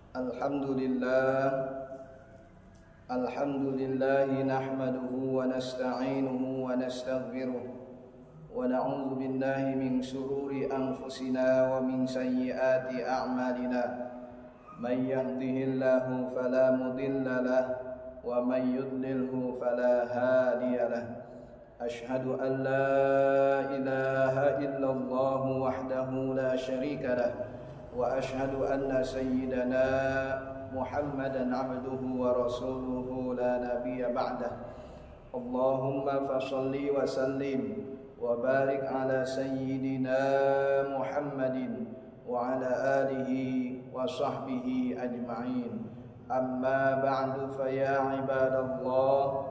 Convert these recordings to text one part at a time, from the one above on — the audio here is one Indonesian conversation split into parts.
Alhamdulillah nahmaduhu wa nasta'inuhu wa nastaghfiruh wa na'udzu billahi min shururi anfusina wa min sayyiati a'malina. May yahdihillahu fala mudilla lahu wa may yudlilhu fala hadiya lahu. Ashhadu an la ilaha illallah wahdahu la syarika lahu wa ashhadu anna sayyidana Muhammadan abduhu wa rasuluhu la nabiyya ba'dah. Allahumma fasholli wa sallim wa barik ala sayyidina Muhammadin wa ala alihi wa sahbihi ajma'in. Amma ba'du, fa ya ibadallah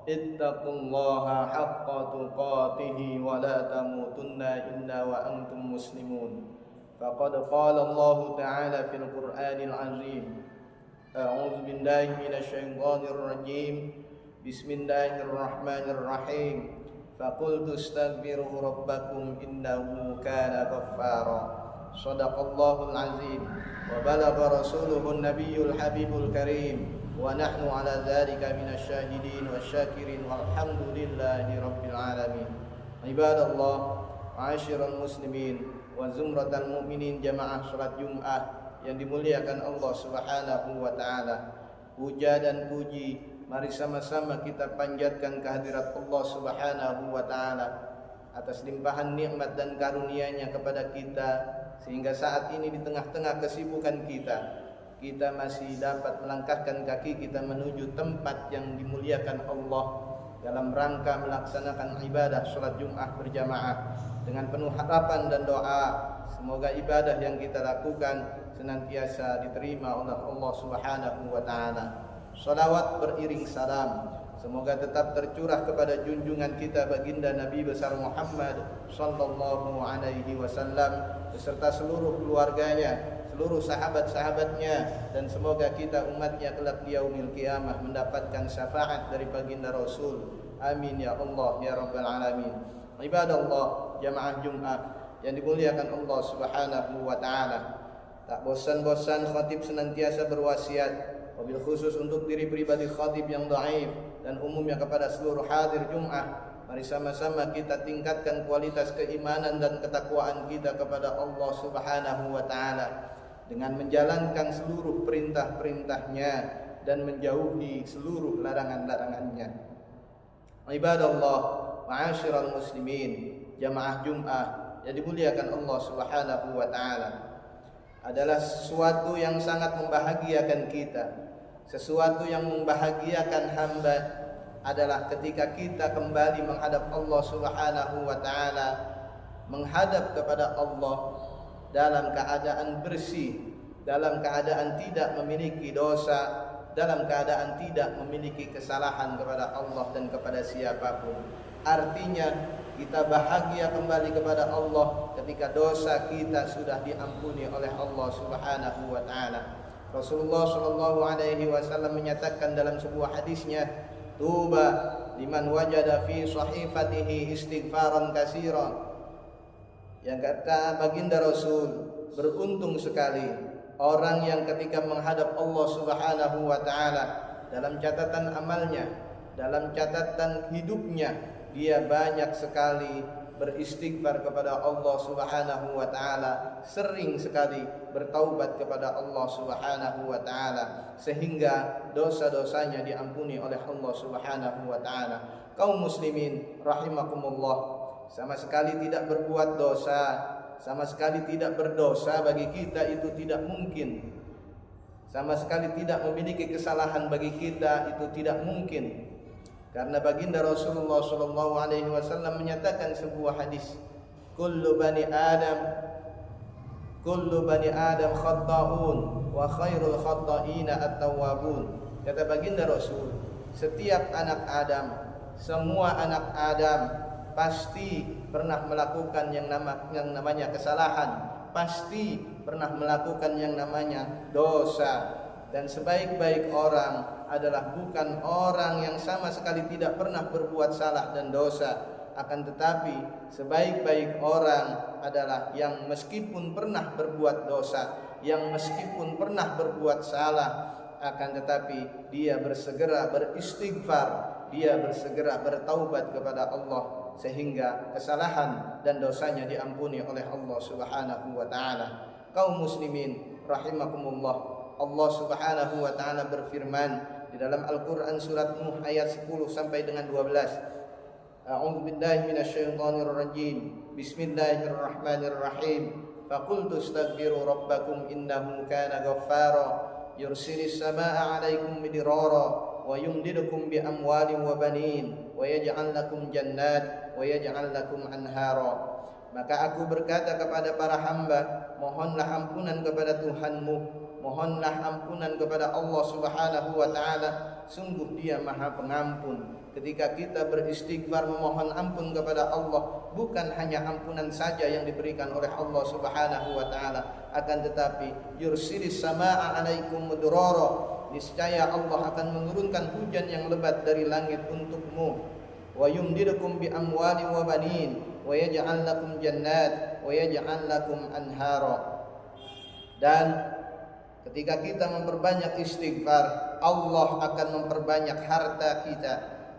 ittaqullaha haqqa tuqatih wa la tamutunna illa wa antum muslimun. Faqad qala Allah ta'ala fil Qur'anil azim. A'udzu billahi minasyaitonir rajim. Bismillahirrahmanirrahim. Faqultu astaghfiru rabbakum innahu kana ghaffara. Shadaqallahul azim wa balagha rasuluhun nabiyyul habibul karim. Wa nahnu ala dzalika minasyahidin wasyakirin walhamdulillahi rabbil alamin. Ibadallah, ma'asyiral muslimin wa zumratal mu'minin, jamaah salat Jumat yang dimuliakan Allah Subhanahu wa taala. Puja dan puji mari sama-sama kita panjatkan kehadirat Allah Subhanahu wa taala atas limpahan nikmat dan karunia-Nya kepada kita, sehingga saat ini di tengah-tengah kesibukan kita masih dapat melangkahkan kaki kita menuju tempat yang dimuliakan Allah dalam rangka melaksanakan ibadah salat Jumat berjamaah dengan penuh harapan dan doa semoga ibadah yang kita lakukan senantiasa diterima oleh Allah Subhanahu wa taala. Shalawat beriring salam semoga tetap tercurah kepada junjungan kita baginda Nabi besar Muhammad sallallahu alaihi wasallam beserta seluruh keluarganya, seluruh sahabat-sahabatnya, dan semoga kita umatnya kelak di yaumil qiyamah mendapatkan syafaat dari baginda Rasul. Amin ya Allah ya rabbal alamin. Ibadallah, jamaah Jumat yang dimuliakan Allah Subhanahu wa taala. Tak bosan-bosan khatib senantiasa berwasiat, wabil khusus untuk diri pribadi khatib yang dhaif dan umumnya kepada seluruh hadir Jumat. Mari sama-sama kita tingkatkan kualitas keimanan dan ketakwaan kita kepada Allah Subhanahu wa taala dengan menjalankan seluruh perintah-perintahnya dan menjauhi seluruh larangan-larangannya. Ibadallah, ma'asyiral muslimin, jamaah Jumat yang dimuliakan Allah Subhanahu wa taala, adalah sesuatu yang sangat membahagiakan kita. Sesuatu yang membahagiakan hamba adalah ketika kita kembali menghadap Allah Subhanahu wa taala, menghadap kepada Allah dalam keadaan bersih, dalam keadaan tidak memiliki dosa, dalam keadaan tidak memiliki kesalahan kepada Allah dan kepada siapapun. Artinya kita bahagia kembali kepada Allah ketika dosa kita sudah diampuni oleh Allah Subhanahu wa taala. Rasulullah sallallahu alaihi wasallam menyatakan dalam sebuah hadisnya, "Tuba liman wajada fi sahifatihi istighfaran katsiran." Yang kata baginda Rasul, beruntung sekali orang yang ketika menghadap Allah Subhanahu wa taala dalam catatan amalnya, dalam catatan hidupnya, dia banyak sekali beristighfar kepada Allah Subhanahu wa taala, sering sekali bertaubat kepada Allah Subhanahu wa taala, sehingga dosa-dosanya diampuni oleh Allah Subhanahu wa taala. Kaum muslimin rahimakumullah, sama sekali tidak berbuat dosa, sama sekali tidak berdosa bagi kita itu tidak mungkin. Sama sekali tidak memiliki kesalahan bagi kita itu tidak mungkin. Karena baginda Rasulullah sallallahu alaihi wasallam menyatakan sebuah hadis, kullu bani Adam khata'un wa khairul khata'ina at-tawwabun. Kata baginda Rasul, setiap anak Adam, semua anak Adam pasti pernah melakukan yang namanya kesalahan, pasti pernah melakukan yang namanya dosa. Dan sebaik-baik orang adalah bukan orang yang sama sekali tidak pernah berbuat salah dan dosa, Akan tetapi sebaik-baik orang adalah yang meskipun pernah berbuat dosa, yang meskipun pernah berbuat salah, akan tetapi dia bersegera beristighfar, dia bersegera bertaubat kepada Allah, sehingga kesalahan dan dosanya diampuni oleh Allah Subhanahu wa taala. Kaum muslimin rahimakumullah, Allah Subhanahu wa taala berfirman di dalam Al-Qur'an surat Nuh ayat 10 sampai dengan 12. A'udzu billahi minasyaitonir rajim. Bismillahirrahmanirrahim. Faqultu astaghfiru rabbakum innahu kana ghaffara yursilis samaa'a 'alaikum midrara wa yumdidukum bi amwalin wa banin wa yaj'al lakum jannat wa yaj'al lakum anhara. Maka aku berkata kepada para hamba, mohonlah ampunan kepada Tuhanmu, mohonlah ampunan kepada Allah Subhanahu wa taala, sungguh Dia Maha Pengampun. Ketika kita beristighfar memohon ampun kepada Allah, bukan hanya ampunan saja yang diberikan oleh Allah Subhanahu wa taala, akan tetapi yursilis samaa'a 'alaikum mudrara, niscaya Allah akan menurunkan hujan yang lebat dari langit untukmu, wa yumdidukum bi amwalin wa banin wa yaj'al lakum jannat wa yaj'al lakum anhara. Dan ketika kita memperbanyak istighfar, Allah akan memperbanyak harta kita,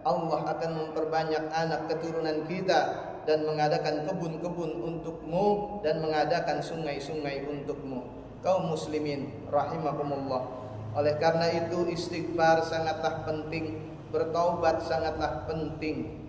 Allah akan memperbanyak anak keturunan kita, dan mengadakan kebun-kebun untukmu, dan mengadakan sungai-sungai untukmu. Kaum muslimin rahimakumullah, oleh karena itu istighfar sangatlah penting, bertaubat sangatlah penting.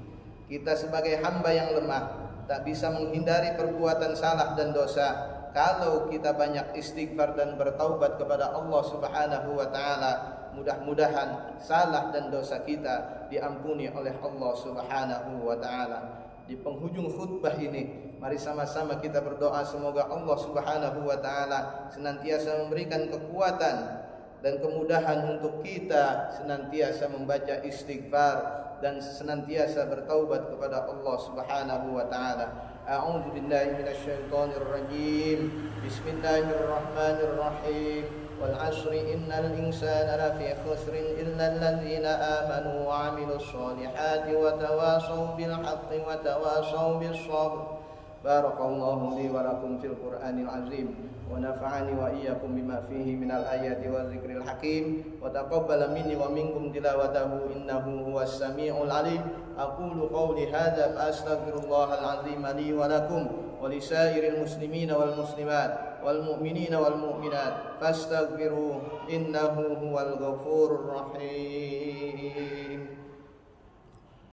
Kita sebagai hamba yang lemah tak bisa menghindari perbuatan salah dan dosa. Kalau kita banyak istighfar dan bertaubat kepada Allah Subhanahu wa taala, mudah-mudahan salah dan dosa kita diampuni oleh Allah Subhanahu wa taala. Di penghujung khutbah ini, mari sama-sama kita berdoa semoga Allah Subhanahu wa taala senantiasa memberikan kekuatan dan kemudahan untuk kita senantiasa membaca istighfar dan senantiasa bertaubat kepada Allah Subhanahu wa taala. A'udzu billahi minasyaitonir rajim. Bismillahirrahmanirrahim. Wal 'ashri innal insana lafi khusrin illa alladzina amanu wa 'amilus shalihati wa tawasaw bil haqqi wa tawasaw bis sabr. Barakallahu li wa lakum fil Qur'anil azim wa nafa'ani wa iyyakum bima fihi minal ayati wa dzikril hakim wa taqabbala minni wa minkum tilawatahu innahu huwas samiul alim. Aqulu qawli hadza fa astaghfirullahal azim li wa lakum wa lisairil muslimina wal muslimat wal mu'minina wal mu'minat fastaghfiruhu innahu huwal ghafurur rahim.